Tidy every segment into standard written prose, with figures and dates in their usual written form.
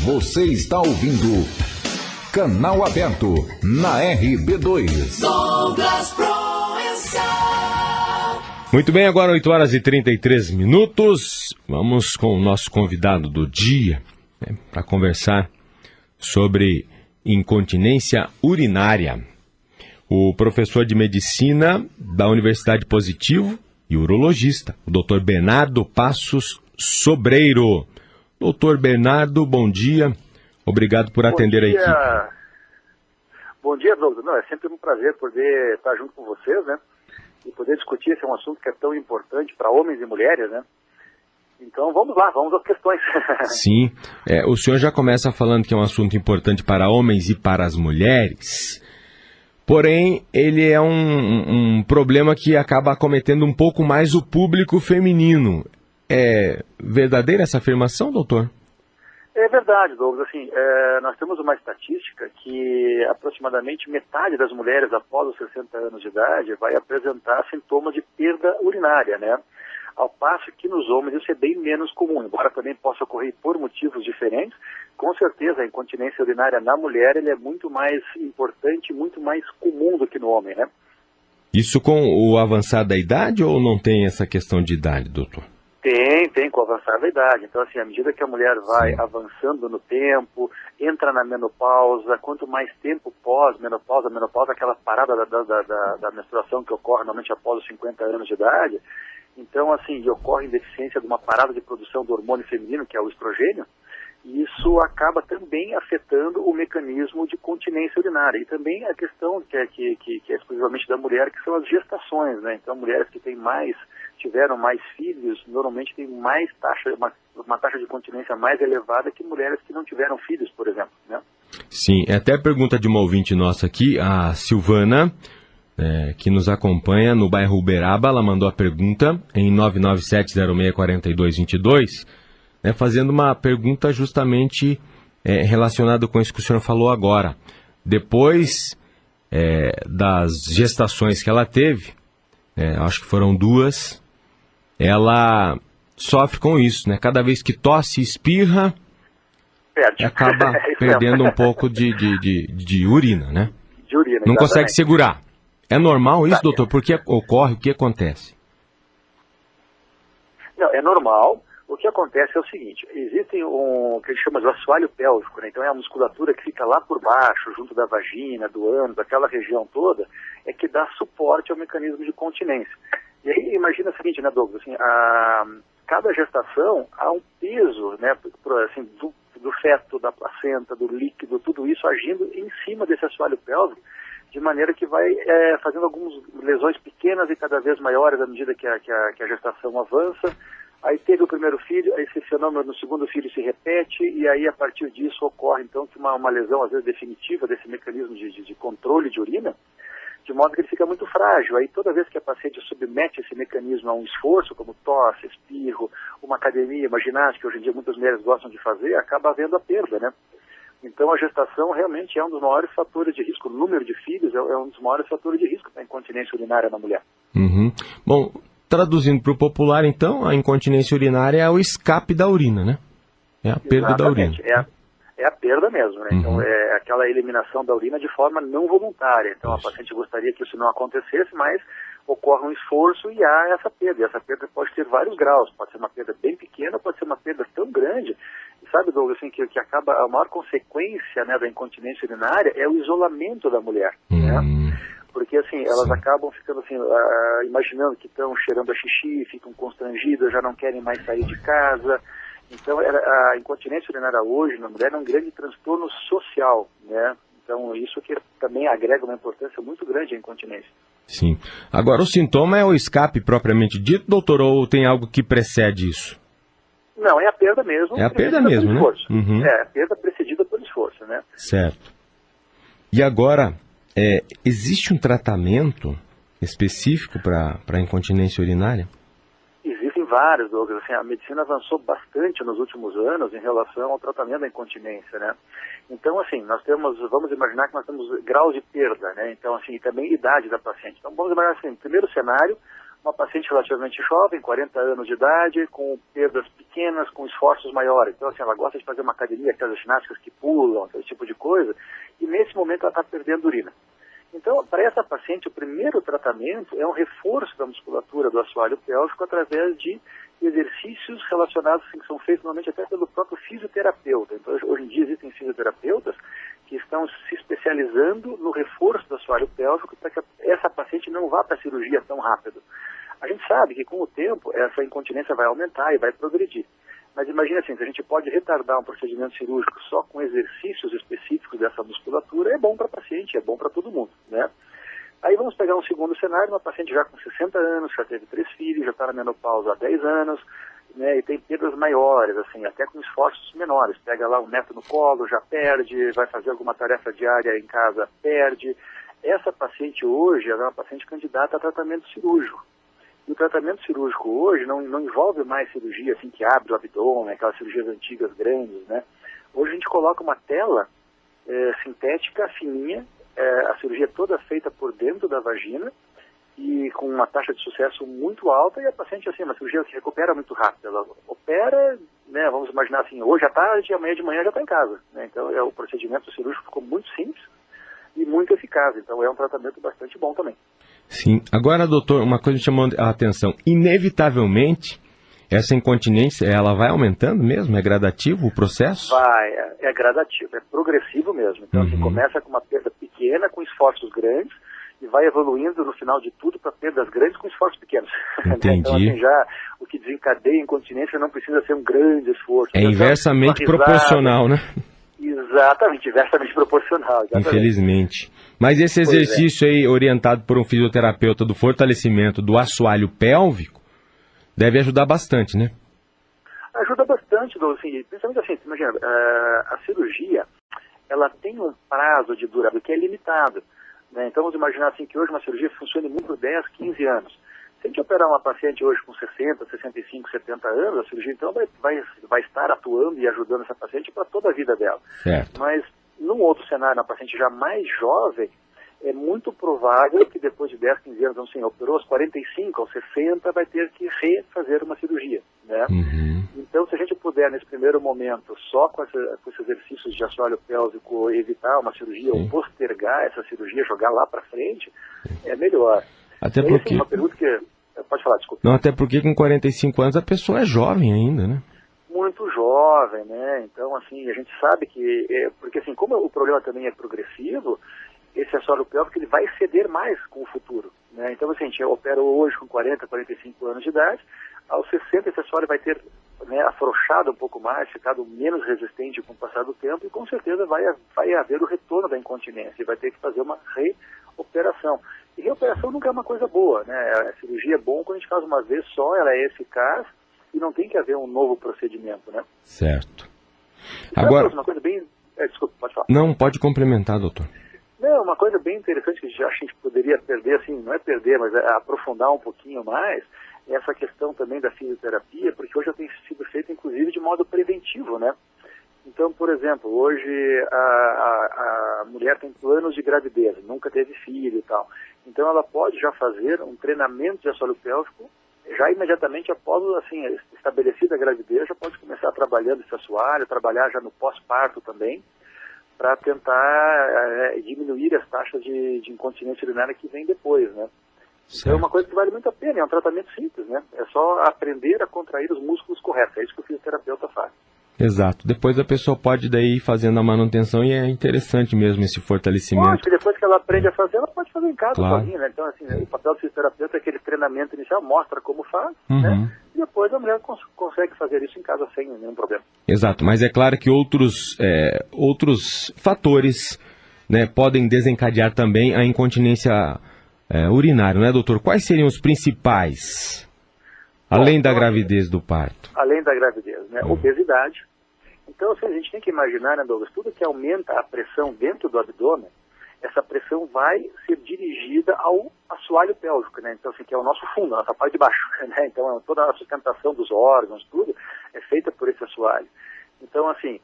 Você está ouvindo Canal Aberto na RB2. Douglas Proença. Muito bem, agora 8 horas e 33 minutos. Vamos com o nosso convidado do dia, para conversar sobre incontinência urinária. O professor de medicina da Universidade Positivo e urologista, o Dr. Bernardo Passos Sobreiro. Doutor Bernardo, bom dia. Obrigado por atender a equipe. Bom dia, Douglas. Não, é sempre um prazer poder estar junto com vocês, né? E poder discutir esse assunto que é tão importante para homens e mulheres, né? Então vamos lá, vamos às questões. Sim, o senhor já começa falando que é um assunto importante para homens e para as mulheres, porém ele é um problema que acaba acometendo um pouco mais o público feminino. É verdadeira essa afirmação, doutor? É verdade, Douglas. Assim, nós temos uma estatística que aproximadamente metade das mulheres após os 60 anos de idade vai apresentar sintomas de perda urinária, né? Ao passo que nos homens isso é bem menos comum, embora também possa ocorrer por motivos diferentes. Com certeza a incontinência urinária na mulher ele é muito mais importante, muito mais comum do que no homem, né? Isso com o avançar da idade ou não tem essa questão de idade, doutor? Tem com o avançar da idade. Então, assim, à medida que a mulher vai avançando no tempo, entra na menopausa, quanto mais tempo pós-menopausa, menopausa é aquela parada da menstruação que ocorre normalmente após os 50 anos de idade, então, assim, ocorre deficiência de uma parada de produção do hormônio feminino, que é o estrogênio, e isso acaba também afetando o mecanismo de continência urinária. E também a questão que é exclusivamente da mulher, que são as gestações, né? Então, mulheres que tiveram mais filhos, normalmente têm mais uma taxa de continência mais elevada que mulheres que não tiveram filhos, por exemplo, né? Sim, até a pergunta de uma ouvinte nossa aqui, a Silvana, que nos acompanha no bairro Uberaba, ela mandou a pergunta em 997064222, fazendo uma pergunta justamente relacionada com isso que o senhor falou agora. Depois das gestações que ela teve, acho que foram 2, ela sofre com isso, né? Cada vez que tosse e espirra, acaba perdendo um pouco de urina, né? De urina, não exatamente. Consegue segurar. É normal isso, doutor? Por que ocorre? O que acontece? Não, é normal. O que acontece é o seguinte, existe o que a gente chama de assoalho pélvico, né? Então é a musculatura que fica lá por baixo, junto da vagina, do ânus, aquela região toda, é que dá suporte ao mecanismo de continência. E aí imagina o seguinte, né, Douglas, assim, cada gestação há um peso, né, assim, do feto, da placenta, do líquido, tudo isso agindo em cima desse assoalho pélvico, de maneira que vai fazendo algumas lesões pequenas e cada vez maiores à medida que a gestação avança. Aí teve o primeiro filho, aí esse fenômeno no segundo filho se repete, e aí a partir disso ocorre então que uma lesão às vezes definitiva desse mecanismo de controle de urina, de modo que ele fica muito frágil. Aí toda vez que a paciente submete esse mecanismo a um esforço, como tosse, espirro, uma academia, uma ginástica, que hoje em dia muitas mulheres gostam de fazer, acaba havendo a perda, né? Então a gestação realmente é um dos maiores fatores de risco, o número de filhos é um dos maiores fatores de risco para a incontinência urinária na mulher. Uhum. Bom, traduzindo para o popular, então, a incontinência urinária é o escape da urina, né? É a perda da urina. É a perda mesmo, né? Então é aquela eliminação da urina de forma não voluntária. Então a paciente gostaria que isso não acontecesse, mas ocorre um esforço e há essa perda. E essa perda pode ter vários graus, pode ser uma perda bem pequena, pode ser uma perda tão grande. E sabe, Douglas, assim, que acaba, a maior consequência, né, da incontinência urinária é o isolamento da mulher, né? Porque assim, elas acabam ficando assim, imaginando que estão cheirando a xixi, ficam constrangidas, já não querem mais sair de casa. Então a incontinência urinária hoje na mulher é um grande transtorno social, né? Então isso que também agrega uma importância muito grande à incontinência. Sim. Agora o sintoma é o escape propriamente dito, doutor, ou tem algo que precede isso? Não, é a perda mesmo. É a perda mesmo, né? Uhum. É a perda precedida pelo esforço, né? Certo. E agora, existe um tratamento específico para a incontinência urinária? Existem vários, Douglas. Assim, a medicina avançou bastante nos últimos anos em relação ao tratamento da incontinência, né? Então, assim, vamos imaginar que nós temos graus de perda, né? Então, assim, e também idade da paciente. Então, vamos imaginar assim, primeiro cenário, uma paciente relativamente jovem, 40 anos de idade, com perdas pequenas, com esforços maiores. Então, assim, ela gosta de fazer uma academia, aquelas ginásticas que pulam, esse tipo de coisa, e nesse momento ela está perdendo urina. Então, para essa paciente, o primeiro tratamento é um reforço da musculatura do assoalho pélvico através de exercícios relacionados, assim, que são feitos normalmente até pelo próprio fisioterapeuta. Então, hoje em dia existem fisioterapeutas que estão se especializando no reforço do assoalho pélvico para que essa paciente não vá para a cirurgia tão rápido. A gente sabe que com o tempo essa incontinência vai aumentar e vai progredir. Mas imagina assim, se a gente pode retardar um procedimento cirúrgico só com exercícios específicos dessa musculatura, é bom para a paciente, é bom para todo mundo, né? Aí vamos pegar um segundo cenário, uma paciente já com 60 anos, já teve 3 filhos, já está na menopausa há 10 anos, né, e tem perdas maiores, assim, até com esforços menores. Pega lá um neto no colo, já perde, vai fazer alguma tarefa diária em casa, perde. Essa paciente hoje ela é uma paciente candidata a tratamento cirúrgico. E o tratamento cirúrgico hoje não envolve mais cirurgia assim que abre o abdômen, aquelas cirurgias antigas grandes, né? Hoje a gente coloca uma tela sintética, fininha, a cirurgia é toda feita por dentro da vagina e com uma taxa de sucesso muito alta, e a paciente, assim, uma cirurgia que recupera muito rápido. Ela opera, né, vamos imaginar assim, hoje à tarde e amanhã de manhã já está em casa, né? Então o procedimento cirúrgico ficou muito simples e muito eficaz, então é um tratamento bastante bom também. Sim. Agora, doutor, uma coisa me chamou a atenção. Inevitavelmente, essa incontinência, ela vai aumentando mesmo? É gradativo o processo? Vai, é gradativo, é progressivo mesmo. Então, assim, começa com uma perda pequena, com esforços grandes, e vai evoluindo no final de tudo para perdas grandes com esforços pequenos. Entendi. Então, assim, já o que desencadeia a incontinência não precisa ser um grande esforço. É inversamente proporcional, né? Exatamente, inversamente proporcional. Exatamente. Infelizmente. Mas esse exercício aí, orientado por um fisioterapeuta do fortalecimento do assoalho pélvico, deve ajudar bastante, né? Ajuda bastante, assim, principalmente assim, imagina, a cirurgia, ela tem um prazo de duração que é limitado, né? Então vamos imaginar assim que hoje uma cirurgia funcione muito por 10, 15 anos. Se a gente operar uma paciente hoje com 60, 65, 70 anos, a cirurgia então vai estar atuando e ajudando essa paciente para toda a vida dela. Certo. Mas num outro cenário, na paciente já mais jovem, é muito provável que depois de 10, 15 anos, assim, operou aos 45, aos 60, vai ter que refazer uma cirurgia, né? Então, se a gente puder, nesse primeiro momento, só com esses exercícios de assoalho pélvico, evitar uma cirurgia ou postergar essa cirurgia, jogar lá para frente, é melhor. Até porque... uma pergunta que... Pode falar, desculpa. Não, até porque com 45 anos a pessoa é jovem ainda, né? Muito jovem, né? Então, assim, a gente sabe que... porque, assim, como o problema também é progressivo, esse assoalho pélvico ele vai ceder mais com o futuro, né? Então, assim, a gente opera hoje com 40, 45 anos de idade, aos 60 esse assoalho vai ter, né, afrouxado um pouco mais, ficado menos resistente com o passar do tempo, e com certeza vai haver o retorno da incontinência, e vai ter que fazer uma reoperação. E reoperação nunca é uma coisa boa, né? A cirurgia é bom quando a gente faz uma vez só, ela é eficaz, e não tem que haver um novo procedimento, né? Certo. Agora, uma coisa bem... desculpa, pode falar. Não, pode complementar, doutor. Não, uma coisa bem interessante que a gente poderia perder, assim, não é perder, mas é aprofundar um pouquinho mais, é essa questão também da fisioterapia, porque hoje ela tem sido feita, inclusive, de modo preventivo, né? Então, por exemplo, hoje a mulher tem planos de gravidez, nunca teve filho e tal. Então, ela pode já fazer um treinamento de assoalho pélvico, já imediatamente após, assim, estabelecida a gravidez, já pode começar trabalhando esse assoalho, trabalhar já no pós-parto também, para tentar diminuir as taxas de incontinência urinária que vem depois, né? Então é uma coisa que vale muito a pena, é um tratamento simples, né? É só aprender a contrair os músculos corretos, é isso que o fisioterapeuta faz. Exato. Depois a pessoa pode daí ir fazendo a manutenção e é interessante mesmo esse fortalecimento. Acho que depois que ela aprende a fazer, ela pode fazer em casa sozinha, né? Então, assim, o papel do fisioterapeuta é aquele treinamento inicial, mostra como faz, né? E depois a mulher consegue fazer isso em casa sem nenhum problema. Exato, mas é claro que outros fatores, né, podem desencadear também a incontinência urinária, né, doutor? Quais seriam os principais, além da gravidez do parto? Além da gravidez, né? Obesidade. Então, assim, a gente tem que imaginar, né, Douglas, tudo que aumenta a pressão dentro do abdômen, essa pressão vai ser dirigida ao assoalho pélvico, né? Então, assim, que é o nosso fundo, a nossa parte de baixo, né? Então, toda a sustentação dos órgãos, tudo, é feita por esse assoalho. Então, assim,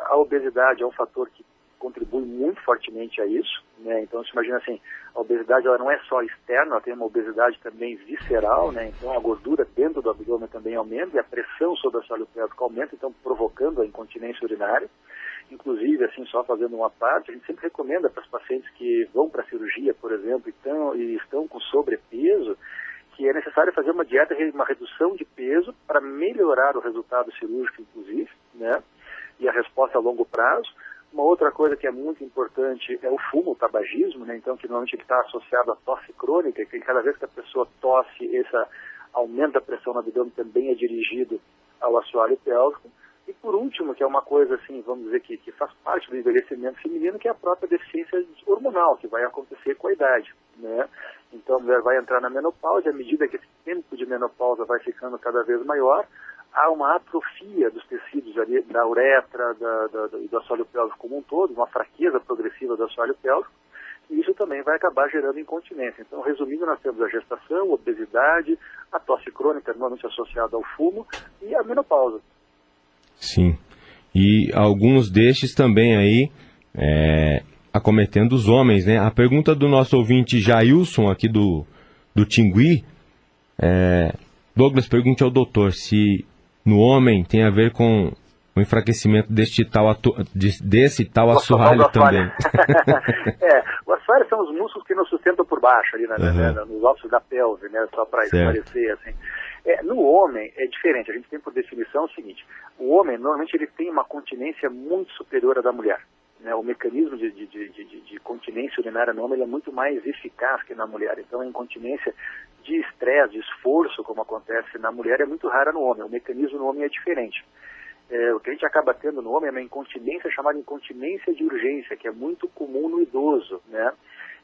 a obesidade é um fator que contribui muito fortemente a isso, né? Então, você imagina assim, a obesidade ela não é só externa, ela tem uma obesidade também visceral, né? Então, a gordura dentro do abdômen também aumenta e a pressão sobre o assoalho pélvico aumenta, então provocando a incontinência urinária. Inclusive, assim, só fazendo uma parte, a gente sempre recomenda para os pacientes que vão para a cirurgia, por exemplo, e estão com sobrepeso, que é necessário fazer uma dieta, uma redução de peso para melhorar o resultado cirúrgico, inclusive, né? E a resposta a longo prazo. Uma outra coisa que é muito importante é o fumo, o tabagismo, né? Então, que normalmente está associado à tosse crônica, que cada vez que a pessoa tosse, esse aumento da pressão no abdômen também é dirigido ao assoalho pélvico. E por último, que é uma coisa assim, vamos dizer que faz parte do envelhecimento feminino, que é a própria deficiência hormonal, que vai acontecer com a idade, né? Então a mulher vai entrar na menopausa, e à medida que esse tempo de menopausa vai ficando cada vez maior, há uma atrofia dos tecidos ali, da uretra, do assoalho pélvico como um todo, uma fraqueza progressiva do assoalho pélvico, e isso também vai acabar gerando incontinência. Então, resumindo, nós temos a gestação, a obesidade, a tosse crônica, normalmente associada ao fumo, e a menopausa. Sim, e alguns destes também aí acometendo os homens, né? A pergunta do nosso ouvinte Jailson, aqui do Tingui, Douglas, pergunte ao doutor se no homem tem a ver com o enfraquecimento desse tal assoalho também. O assoalho são os músculos que nos sustentam por baixo, ali nos ossos da pelve, né? Só para esclarecer, assim. No homem é diferente, a gente tem por definição o seguinte: o homem normalmente ele tem uma continência muito superior à da mulher, né? O mecanismo de continência urinária no homem ele é muito mais eficaz que na mulher. Então a incontinência de estresse, de esforço, como acontece na mulher, é muito rara no homem. O mecanismo no homem é diferente. O que a gente acaba tendo no homem é uma incontinência chamada incontinência de urgência, que é muito comum no idoso, né?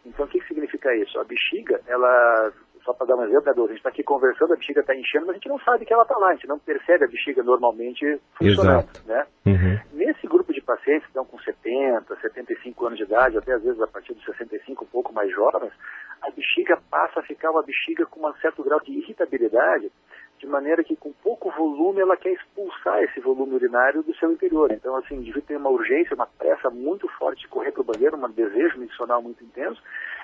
Então o que significa isso? A bexiga, ela... Só para dar um exemplo, a gente está aqui conversando, a bexiga está enchendo, mas a gente não sabe que ela está lá, a gente não percebe a bexiga normalmente funcionando. Exato. Né? Uhum. Nesse grupo de pacientes que estão com 70, 75 anos de idade, até às vezes a partir dos 65, um pouco mais jovens, a bexiga passa a ficar uma bexiga com um certo grau de irritabilidade, de maneira que com pouco volume ela quer expulsar esse volume urinário do seu interior. Então, assim, o indivíduo tem uma urgência, uma pressa muito forte de correr para o banheiro, um desejo miccional muito intenso,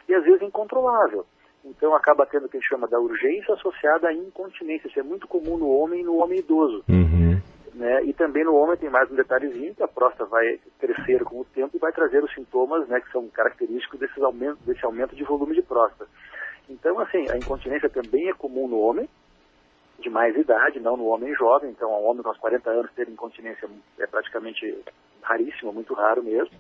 e às vezes incontrolável. Então acaba tendo o que a gente chama da urgência associada à incontinência. Isso é muito comum no homem e no homem idoso. Uhum. Né? E também no homem tem mais um detalhezinho, que a próstata vai crescer com o tempo e vai trazer os sintomas, né, que são característicos desse aumento de volume de próstata. Então, assim, a incontinência também é comum no homem de mais idade, não no homem jovem. Então, um homem com uns 40 anos ter incontinência é praticamente raríssimo, muito raro mesmo.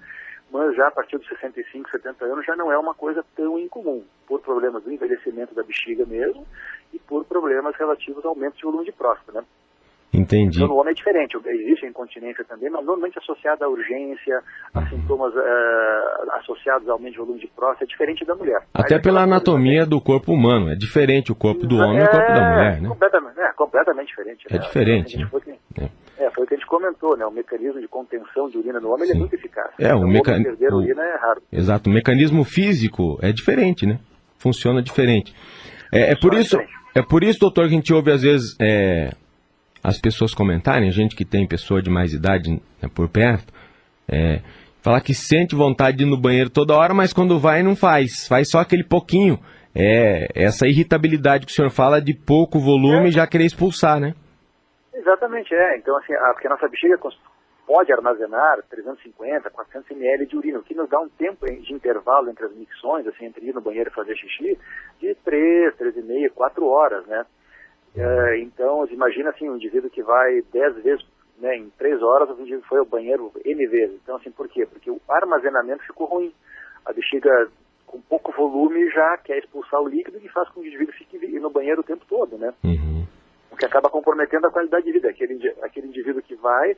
Mas já a partir dos 65, 70 anos já não é uma coisa tão incomum, por problemas do envelhecimento da bexiga mesmo e por problemas relativos ao aumento de volume de próstata, né? Entendi. Então no homem é diferente, existe a incontinência também, mas normalmente associada à urgência, a sintomas associados ao aumento de volume de próstata, é diferente da mulher. Até pela anatomia do corpo humano, é diferente o corpo do homem e o corpo da mulher, né? Completamente diferente. É diferente, né? Foi o que a gente comentou, né? O mecanismo de contenção de urina no homem ele é muito eficaz. Perder urina é raro. Exato, o mecanismo físico é diferente, né? Funciona diferente. É por isso, doutor, que a gente ouve às vezes as pessoas comentarem, a gente que tem pessoa de mais idade, né, por perto, falar que sente vontade de ir no banheiro toda hora, mas quando vai não faz só aquele pouquinho. Essa irritabilidade que o senhor fala de pouco volume já querer expulsar, né? Exatamente, Então, assim, porque a nossa bexiga pode armazenar 350, 400 ml de urina, o que nos dá um tempo de intervalo entre as micções, assim, entre ir no banheiro e fazer xixi, de 3,5, 4 horas, né? Então, imagina, assim, um indivíduo que vai 10 vezes, né, em 3 horas, o indivíduo foi ao banheiro N vezes. Então, assim, por quê? Porque o armazenamento ficou ruim. A bexiga com pouco volume já quer expulsar o líquido e faz com que o indivíduo fique no banheiro o tempo todo, né? Uhum. O que acaba comprometendo a qualidade de vida. Aquele indivíduo que vai,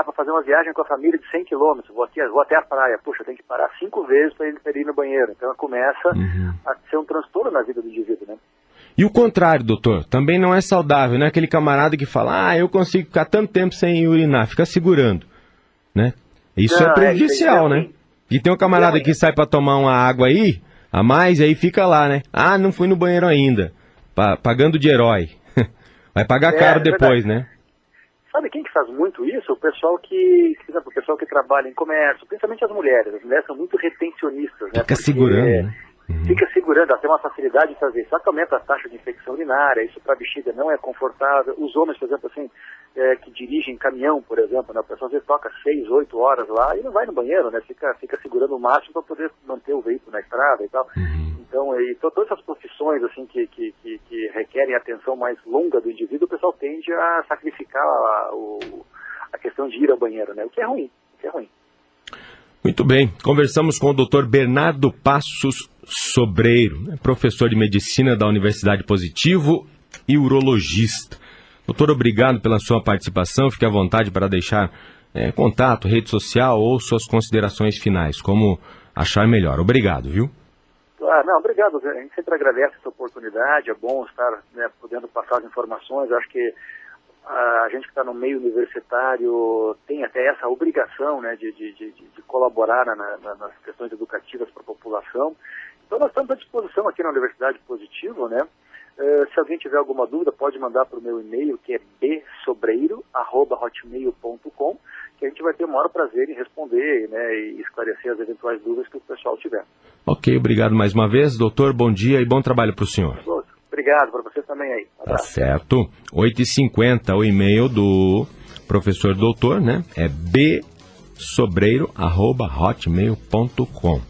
vou fazer uma viagem com a família de 100 quilômetros, vou até a praia, puxa, tem que parar 5 vezes para ele ir no banheiro. Então começa a ser um transtorno na vida do indivíduo, né? E o contrário, doutor, também não é saudável, né? Aquele camarada que fala, eu consigo ficar tanto tempo sem urinar, fica segurando, né? Isso é prejudicial, né? E tem um camarada que sai para tomar uma água aí, a mais, aí fica lá, né? Não fui no banheiro ainda, pagando de herói. Vai pagar caro depois, né? Sabe quem que faz muito isso? O pessoal que, por exemplo, o pessoal que trabalha em comércio, principalmente as mulheres. As mulheres são muito retencionistas, né? Fica segurando, né? Fica segurando, ela tem uma facilidade de fazer isso. Só que aumenta a taxa de infecção urinária, isso para a bexiga não é confortável. Os homens, por exemplo, assim, que dirigem caminhão, por exemplo, né? O pessoal às vezes toca 6, 8 horas lá e não vai no banheiro, né? Fica segurando o máximo para poder manter o veículo na estrada e tal. Então, todas essas profissões assim que requerem atenção mais longa do indivíduo, o pessoal tende a sacrificar a questão de ir ao banheiro, né? O que é ruim. Muito bem, conversamos com o Dr. Bernardo Passos Sobreiro, professor de medicina da Universidade Positivo e urologista. Doutor, obrigado pela sua participação, fique à vontade para deixar contato, rede social ou suas considerações finais, como achar melhor. Obrigado, viu? Obrigado. A gente sempre agradece essa oportunidade, é bom estar, né, podendo passar as informações. Eu acho que a gente que está no meio universitário tem até essa obrigação, né, de colaborar nas questões educativas para a população. Então nós estamos à disposição aqui na Universidade Positivo, né? Se alguém tiver alguma dúvida, pode mandar para o meu e-mail, que é bsobreiro@hotmail.com, que a gente vai ter o maior prazer em responder, né, e esclarecer as eventuais dúvidas que o pessoal tiver. Ok, obrigado mais uma vez, doutor, bom dia e bom trabalho para o senhor. Obrigado, para você também aí. Tá certo. 8h50, o e-mail do professor doutor, né? É bsobreiro@hotmail.com.